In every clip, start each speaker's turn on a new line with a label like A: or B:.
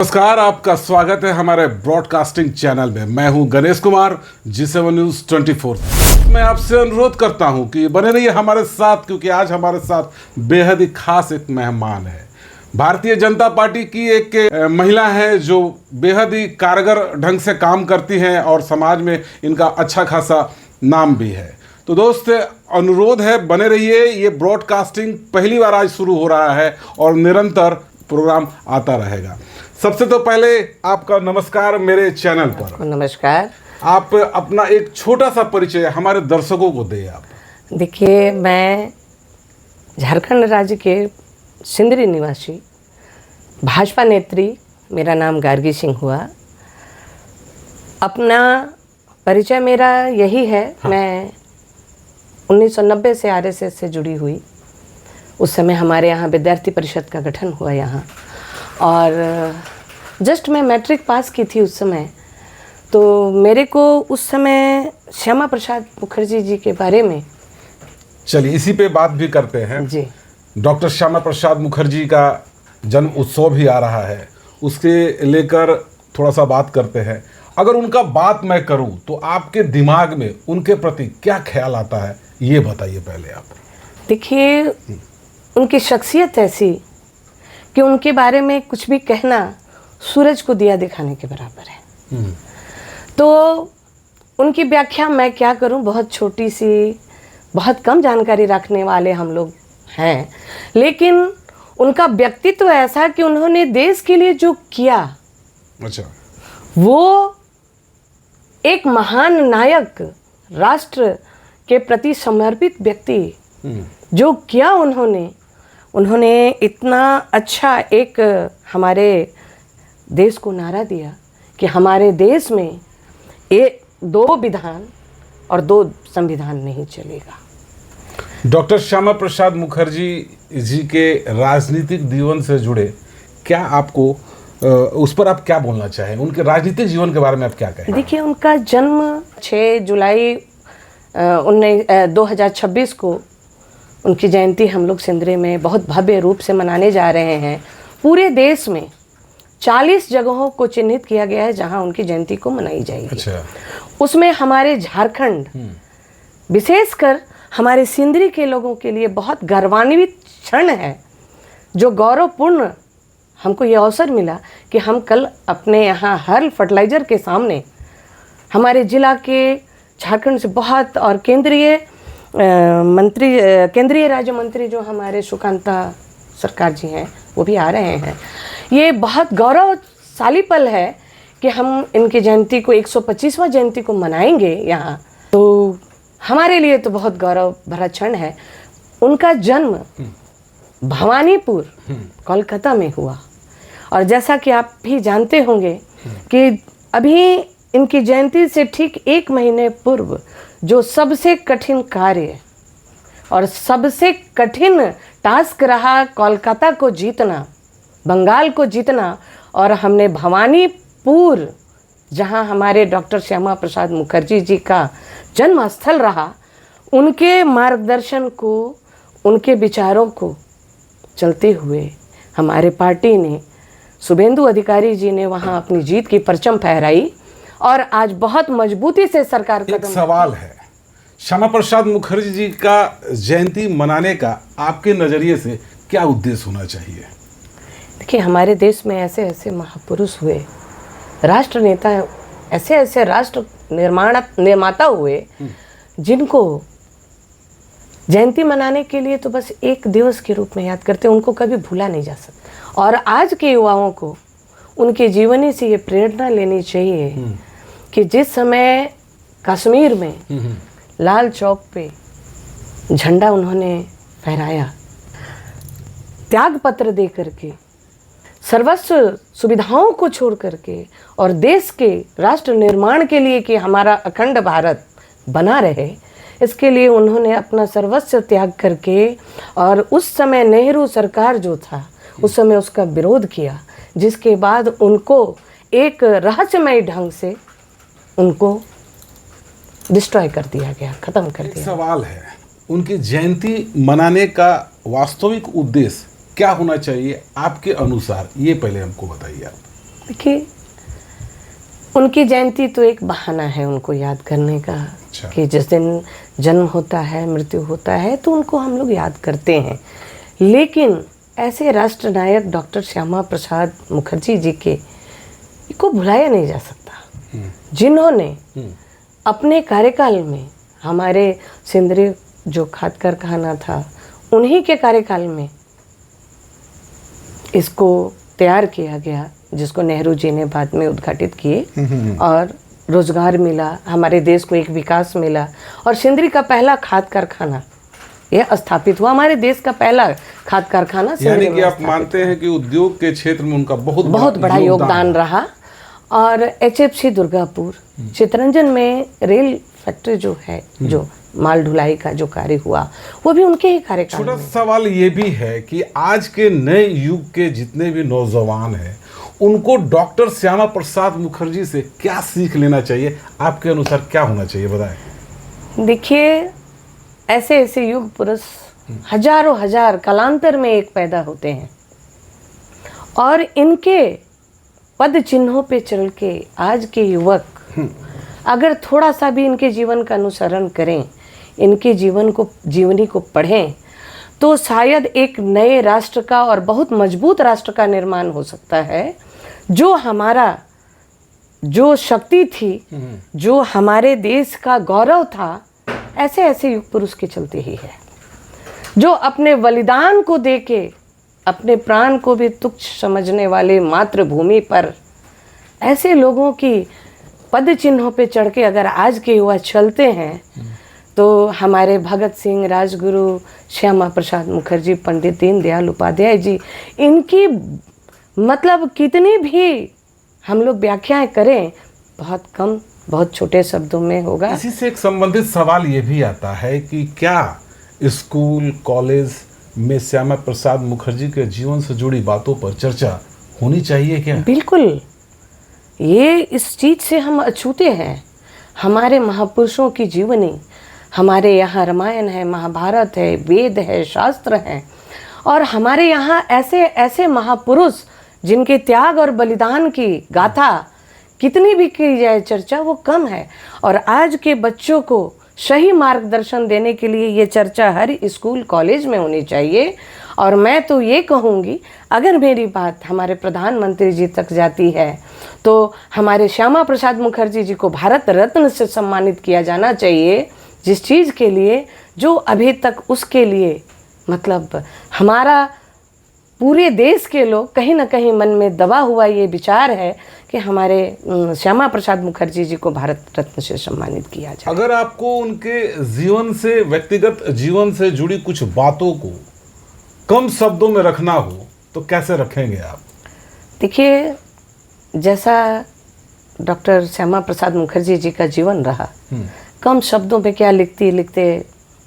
A: नमस्कार, आपका स्वागत है हमारे ब्रॉडकास्टिंग चैनल में। मैं हूं गणेश कुमार, G7 न्यूज़ 24। मैं आपसे अनुरोध करता हूं कि बने रहिए हमारे साथ, क्योंकि आज हमारे साथ बेहद ही खास एक मेहमान है। भारतीय जनता पार्टी की एक महिला है जो बेहद ही कारगर ढंग से काम करती हैं और समाज में इनका अच्छा खासा नाम भी है। तो दोस्त, अनुरोध है बने रहिए। ये ब्रॉडकास्टिंग पहली बार आज शुरू हो रहा है और निरंतर प्रोग्राम आता रहेगा। सबसे तो पहले आपका नमस्कार मेरे चैनल पर।
B: नमस्कार।
A: आप अपना एक छोटा सा परिचय हमारे दर्शकों को दें आप।
B: देखिए, मैं झारखंड राज्य के सिंदरी निवासी भाजपा नेत्री, मेरा नाम गार्गी सिंह हुआ। अपना परिचय मेरा यही है। हाँ। मैं 1990 से आरएसएस से जुड़ी हुई। उस समय हमारे यहाँ विद्यार्थी परिषद का गठन हुआ यहाँ, और जस्ट मैं मैट्रिक पास की थी उस समय। तो मेरे को उस समय श्यामा प्रसाद मुखर्जी जी के बारे में,
A: चलिए इसी पे बात भी करते हैं
B: जी।
A: डॉक्टर श्यामा प्रसाद मुखर्जी का जन्म उत्सव भी आ रहा है, उसके लेकर थोड़ा सा बात करते हैं। अगर उनका बात मैं करूं तो आपके दिमाग में उनके प्रति क्या ख्याल आता है, ये बताइए पहले आप। देखिए,
B: उनकी शख्सियत ऐसी कि उनके बारे में कुछ भी कहना सूरज को दिया दिखाने के बराबर है। तो उनकी व्याख्या मैं क्या करूं, बहुत छोटी सी, बहुत कम जानकारी रखने वाले हम लोग हैं, लेकिन उनका व्यक्तित्व ऐसा कि उन्होंने देश के लिए जो किया,
A: अच्छा, वो
B: एक महान नायक, राष्ट्र के प्रति समर्पित व्यक्ति, जो किया उन्होंने इतना अच्छा एक हमारे देश को नारा दिया कि हमारे देश में दो विधान और दो संविधान नहीं चलेगा।
A: डॉक्टर श्यामा प्रसाद मुखर्जी जी के राजनीतिक जीवन से जुड़े क्या आपको उस पर आप क्या बोलना चाहें, उनके राजनीतिक जीवन के बारे में आप क्या कहें?
B: देखिए, उनका जन्म 6 जुलाई 2026 को, उनकी जयंती हम लोग सिंदरी में बहुत भव्य रूप से मनाने जा रहे हैं। पूरे देश में 40 जगहों को चिन्हित किया गया है जहां उनकी जयंती को मनाई जाएगी। अच्छा। उसमें हमारे झारखंड, विशेषकर हमारे सिंदरी के लोगों के लिए बहुत गौरवान्वित क्षण है, जो गौरवपूर्ण हमको ये अवसर मिला कि हम कल अपने यहाँ हर्ल फर्टिलाइजर के सामने हमारे जिला के, झारखंड से बहुत, और केंद्रीय राज्य मंत्री जो हमारे सुकांता सरकार जी हैं, वो भी आ रहे हैं। ये बहुत गौरवशाली पल है कि हम इनकी जयंती को, 125वां जयंती को मनाएंगे यहाँ। तो हमारे लिए तो बहुत गौरव भरा क्षण है। उनका जन्म भवानीपुर, कोलकाता में हुआ, और जैसा कि आप भी जानते होंगे कि अभी इनकी जयंती से ठीक 1 महीने पूर्व जो सबसे कठिन कार्य और सबसे कठिन टास्क रहा, कोलकाता को जीतना, बंगाल को जीतना, और हमने भवानीपुर, जहां हमारे डॉक्टर श्यामा प्रसाद मुखर्जी जी का जन्म स्थल रहा, उनके मार्गदर्शन को, उनके विचारों को चलते हुए हमारे पार्टी ने, शुभेंदु अधिकारी जी ने वहां अपनी जीत की परचम फहराई, और आज बहुत मजबूती से सरकार
A: का। एक सवाल है, श्यामा प्रसाद मुखर्जी जी का जयंती मनाने का आपके नज़रिए से क्या उद्देश्य होना चाहिए?
B: देखिए, हमारे देश में ऐसे ऐसे महापुरुष हुए, राष्ट्र नेता, ऐसे ऐसे राष्ट्र निर्माता हुए, जिनको जयंती मनाने के लिए तो बस एक दिवस के रूप में याद करते, उनको कभी भूला नहीं जा सकता। और आज के युवाओं को उनकी जीवनी से ये प्रेरणा लेनी चाहिए कि जिस समय कश्मीर में लाल चौक पे झंडा उन्होंने फहराया, त्याग पत्र दे करके, सर्वस्व सुविधाओं को छोड़ करके, और देश के राष्ट्र निर्माण के लिए कि हमारा अखंड भारत बना रहे, इसके लिए उन्होंने अपना सर्वस्व त्याग करके, और उस समय नेहरू सरकार जो था उस समय उसका विरोध किया, जिसके बाद उनको एक रहस्यमय ढंग से उनको डिस्ट्रॉय कर दिया गया, ख़त्म कर दिया।
A: सवाल है, उनकी जयंती मनाने का वास्तविक उद्देश्य क्या होना चाहिए आपके अनुसार, ये पहले हमको बताइए आप।
B: देखिए, उनकी जयंती तो एक बहाना है उनको याद करने का।
A: अच्छा।
B: कि जिस दिन जन्म होता है, मृत्यु होता है, तो उनको हम लोग याद करते हैं। लेकिन ऐसे राष्ट्र नायक डॉक्टर श्यामा प्रसाद मुखर्जी जी के को भुलाया नहीं जा सकता, जिन्होंने अपने कार्यकाल में हमारे सिंदरी जो खाद कारखाना था, उन्हीं के कार्यकाल में इसको तैयार किया गया, जिसको नेहरू जी ने बाद में उद्घाटित किए और रोजगार मिला, हमारे देश को एक विकास मिला। और सिंदरी का पहला खाद कारखाना यह स्थापित हुआ, हमारे देश का पहला खाद कारखाना सिंदरी
A: यानी कि
B: में
A: आप
B: स्थापित
A: मानते हैं कि उद्योग के क्षेत्र में उनका बहुत
B: बड़ा योगदान रहा। और HFC दुर्गापुर, चितरंजन में रेल फैक्ट्री जो है, जो माल ढुलाई का जो कार्य हुआ, वो भी उनके ही कार्यकाल
A: छोटा
B: में।
A: सवाल ये भी है कि आज के नए युग के जितने भी नौजवान हैं, उनको डॉक्टर श्यामा प्रसाद मुखर्जी से क्या सीख लेना चाहिए? आपके अनुसार क्या होना चाहिए, बताएं।
B: देखिए, ऐसे ऐसे युग पुरुष हजारों हजार कालांतर में एक पैदा होते हैं, और इनके पद चिन्हों पे चल के आज के युवक अगर थोड़ा सा भी इनके जीवन का अनुसरण करें, इनके जीवनी को पढ़ें, तो शायद एक नए राष्ट्र का और बहुत मजबूत राष्ट्र का निर्माण हो सकता है। जो हमारा जो शक्ति थी, जो हमारे देश का गौरव था, ऐसे ऐसे युग पुरुष के चलते ही है, जो अपने बलिदान को देके अपने प्राण को भी तुच्छ समझने वाले मातृभूमि पर ऐसे लोगों की पद चिन्हों पे चढ़ के अगर आज के युवा चलते हैं, तो हमारे भगत सिंह, राजगुरु, श्यामा प्रसाद मुखर्जी, पंडित दीनदयाल उपाध्याय जी, इनकी मतलब कितनी भी हम लोग व्याख्याएं करें, बहुत कम, बहुत छोटे शब्दों में होगा।
A: इसी से एक संबंधित सवाल ये भी आता है कि क्या स्कूल कॉलेज में श्यामा प्रसाद मुखर्जी के जीवन से जुड़ी बातों पर चर्चा होनी चाहिए क्या?
B: बिल्कुल, ये इस चीज़ से हम अछूते हैं। हमारे महापुरुषों की जीवनी, हमारे यहाँ रामायण है, महाभारत है, वेद है, शास्त्र हैं, और हमारे यहाँ ऐसे ऐसे महापुरुष जिनके त्याग और बलिदान की गाथा कितनी भी की जाए चर्चा, वो कम है। और आज के बच्चों को सही मार्गदर्शन देने के लिए ये चर्चा हर स्कूल कॉलेज में होनी चाहिए। और मैं तो ये कहूँगी, अगर मेरी बात हमारे प्रधानमंत्री जी तक जाती है, तो हमारे श्यामा प्रसाद मुखर्जी जी को भारत रत्न से सम्मानित किया जाना चाहिए, जिस चीज़ के लिए जो अभी तक उसके लिए मतलब हमारा पूरे देश के लोग कहीं ना कहीं मन में दबा हुआ ये विचार है कि हमारे श्यामा प्रसाद मुखर्जी जी को भारत रत्न से सम्मानित किया जाए।
A: अगर आपको उनके जीवन से, व्यक्तिगत जीवन से जुड़ी कुछ बातों को कम शब्दों में रखना हो तो कैसे रखेंगे आप?
B: देखिए, जैसा डॉक्टर श्यामा प्रसाद मुखर्जी जी का जीवन रहा, कम शब्दों में क्या लिखते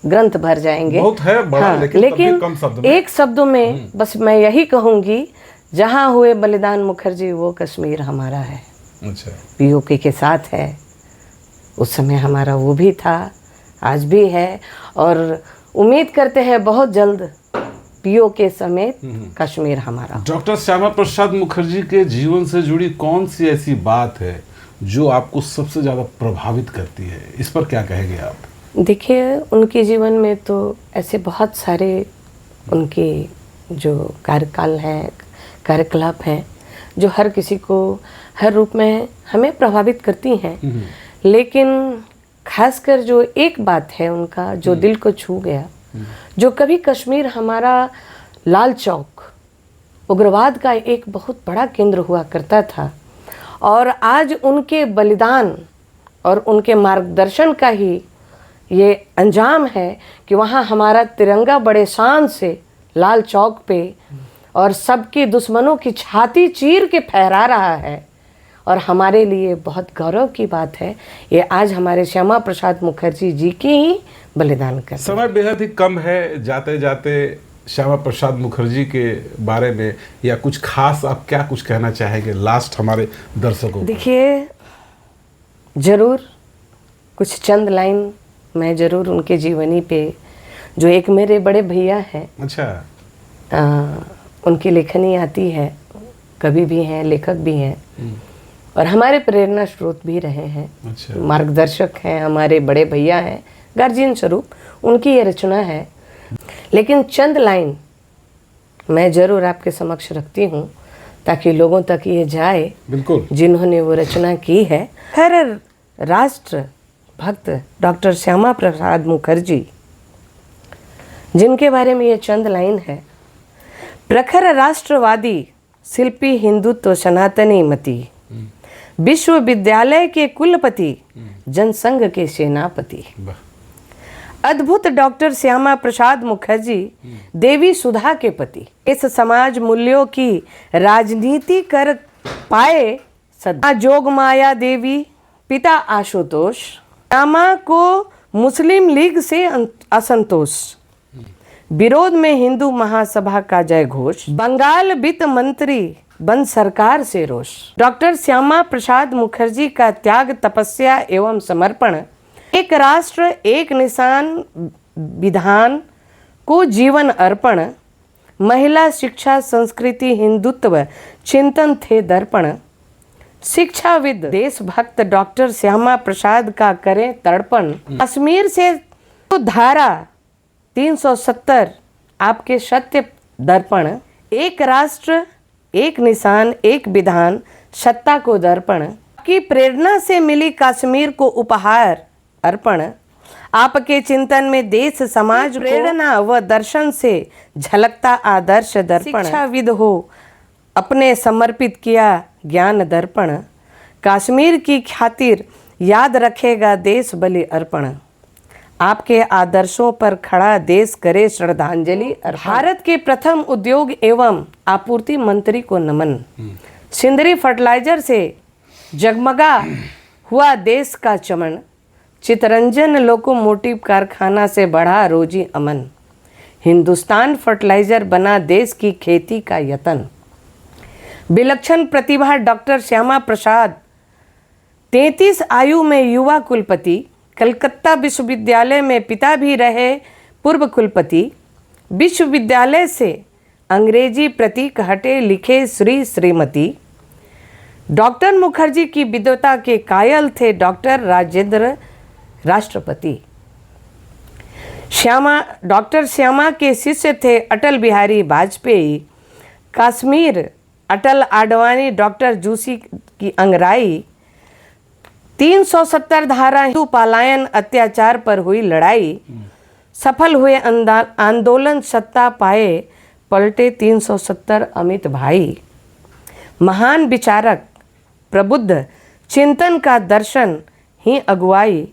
B: ग्रंथ भर जाएंगे,
A: बहुत है बड़ा।
B: हाँ,
A: लेकिन कम शब्द में,
B: एक शब्दों में बस मैं यही कहूँगी, जहाँ हुए बलिदान मुखर्जी वो कश्मीर हमारा है।
A: अच्छा।
B: POK के साथ है, उस समय हमारा वो भी था, आज भी है, और उम्मीद करते हैं बहुत जल्द POK समेत कश्मीर हमारा।
A: डॉक्टर श्यामा प्रसाद मुखर्जी के जीवन से जुड़ी कौन सी ऐसी बात है जो आपको सबसे ज़्यादा प्रभावित करती है? इस पर क्या कहेंगे आप?
B: देखिए, उनके जीवन में तो ऐसे बहुत सारे उनके जो कार्यकाल हैं, कार्यकलाप हैं, जो हर किसी को हर रूप में हमें प्रभावित करती हैं। लेकिन खासकर जो एक बात है उनका जो दिल को छू गया, जो कभी कश्मीर हमारा लाल चौक उग्रवाद का एक बहुत बड़ा केंद्र हुआ करता था, और आज उनके बलिदान और उनके मार्गदर्शन का ही ये अंजाम है कि वहाँ हमारा तिरंगा बड़े शान से लाल चौक पे और सबके दुश्मनों की छाती चीर के फहरा रहा है। और हमारे लिए बहुत गौरव की बात है ये आज हमारे श्यामा प्रसाद मुखर्जी जी के ही बलिदान कर।
A: समय बेहद ही कम है, जाते जाते श्यामा प्रसाद मुखर्जी के बारे में या कुछ खास आप क्या कुछ कहना चाहेंगे लास्ट हमारे दर्शकों को?
B: देखिए, ज़रूर कुछ चंद लाइन मैं ज़रूर उनके जीवनी पे, जो एक मेरे बड़े भैया हैं,
A: अच्छा,
B: उनकी लेखनी आती है, कवि भी हैं, लेखक भी हैं, और हमारे प्रेरणा स्रोत भी रहे हैं।
A: अच्छा।
B: मार्गदर्शक हैं, हमारे बड़े भैया हैं, गार्जियन स्वरूप उनकी ये रचना है। लेकिन चंद लाइन मैं ज़रूर आपके समक्ष रखती हूँ ताकि लोगों तक ये जाए,
A: बिल्कुल,
B: जिन्होंने वो रचना की है। हर राष्ट्र भक्त डॉक्टर श्यामा प्रसाद मुखर्जी, जिनके बारे में ये चंद लाइन है। प्रखर राष्ट्रवादी, शिल्पी हिंदुत्व सनातनी मति, विश्वविद्यालय के कुलपति, जनसंघ के सेनापति, अद्भुत डॉक्टर श्यामा प्रसाद मुखर्जी देवी सुधा के पति, इस समाज मूल्यों की राजनीति कर पाए सदा। जोग माया देवी, पिता आशुतोष, श्यामा को मुस्लिम लीग से असंतोष, विरोध में हिंदू महासभा का जय घोष, बंगाल वित्त मंत्री बन सरकार से रोष। डॉक्टर श्यामा प्रसाद मुखर्जी का त्याग, तपस्या एवं समर्पण, एक राष्ट्र एक निशान विधान को जीवन अर्पण, महिला शिक्षा संस्कृति हिंदुत्व चिंतन थे दर्पण, शिक्षाविद देशभक्त डॉक्टर श्यामा प्रसाद का करें तर्पण, कश्मीर से तो धारा 370 आपके सत्य दर्पण, एक राष्ट्र एक निशान एक विधान सत्ता को दर्पण, की प्रेरणा से मिली कश्मीर को उपहार अर्पण, आपके चिंतन में देश समाज प्रेरणा व दर्शन से झलकता आदर्श दर्पण, शिक्षाविद हो अपने समर्पित किया ज्ञान दर्पण, कश्मीर की खातिर याद रखेगा देश बलि अर्पण, आपके आदर्शों पर खड़ा देश करे श्रद्धांजलि अर्पण। भारत के प्रथम उद्योग एवं आपूर्ति मंत्री को नमन, सिंदरी फर्टिलाइजर से जगमगा हुआ देश का चमन, चितरंजन लोकोमोटिव कारखाना से बढ़ा रोजी अमन, हिंदुस्तान फर्टिलाइजर बना देश की खेती का यतन, विलक्षण प्रतिभा डॉक्टर श्यामा प्रसाद 33 आयु में युवा कुलपति, कलकत्ता विश्वविद्यालय में पिता भी रहे पूर्व कुलपति, विश्वविद्यालय से अंग्रेजी प्रतीक हटे लिखे श्री श्रीमती, डॉक्टर मुखर्जी की विद्वता के कायल थे डॉक्टर राजेंद्र राष्ट्रपति, डॉक्टर श्यामा के शिष्य थे अटल बिहारी वाजपेयी, कश्मीर अटल आडवाणी डॉक्टर जोशी की अंगराई, 370 धारा हिंदू पलायन अत्याचार पर हुई लड़ाई, सफल हुए आंदोलन सत्ता पाए पलटे 370 अमित भाई, महान विचारक प्रबुद्ध चिंतन का दर्शन ही अगुवाई,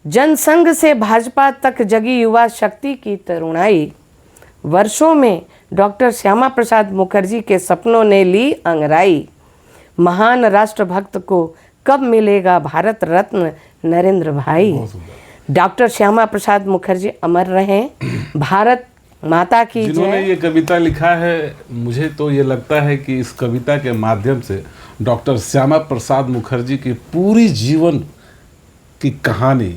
B: जनसंघ से भाजपा तक जगी युवा शक्ति की तरुणाई, वर्षों में डॉक्टर श्यामा प्रसाद मुखर्जी के सपनों ने ली अंगराई, महान राष्ट्रभक्त को कब मिलेगा भारत रत्न नरेंद्र भाई। डॉक्टर श्यामा प्रसाद मुखर्जी अमर रहें, भारत माता की जय।
A: जिन्होंने ये कविता लिखा है, मुझे तो ये लगता है कि इस कविता के माध्यम से डॉक्टर श्यामा प्रसाद मुखर्जी की पूरी जीवन की कहानी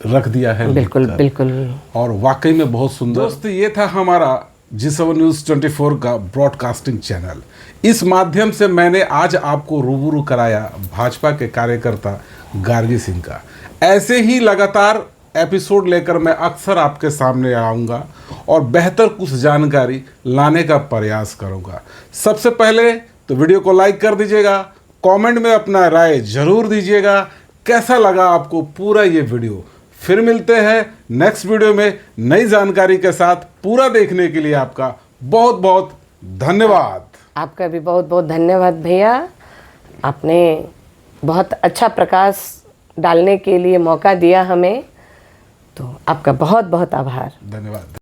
A: रख दिया है।
B: बिल्कुल बिल्कुल,
A: और वाकई में बहुत सुंदर। दोस्त, ये था हमारा G7 न्यूज़ 24 का ब्रॉडकास्टिंग चैनल। इस माध्यम से मैंने आज आपको रूबरू कराया भाजपा के कार्यकर्ता गार्गी सिंह का। ऐसे ही लगातार एपिसोड लेकर मैं अक्सर आपके सामने आऊँगा और बेहतर कुछ जानकारी लाने का प्रयास करूँगा। सबसे पहले तो वीडियो को लाइक कर दीजिएगा, कमेंट में अपना राय जरूर दीजिएगा, कैसा लगा आपको पूरा ये वीडियो। फिर मिलते हैं नेक्स्ट वीडियो में नई जानकारी के साथ। पूरा देखने के लिए आपका बहुत बहुत धन्यवाद।
B: आपका भी बहुत बहुत धन्यवाद भैया, आपने बहुत अच्छा प्रकाश डालने के लिए मौका दिया हमें, तो आपका बहुत बहुत आभार।
A: धन्यवाद।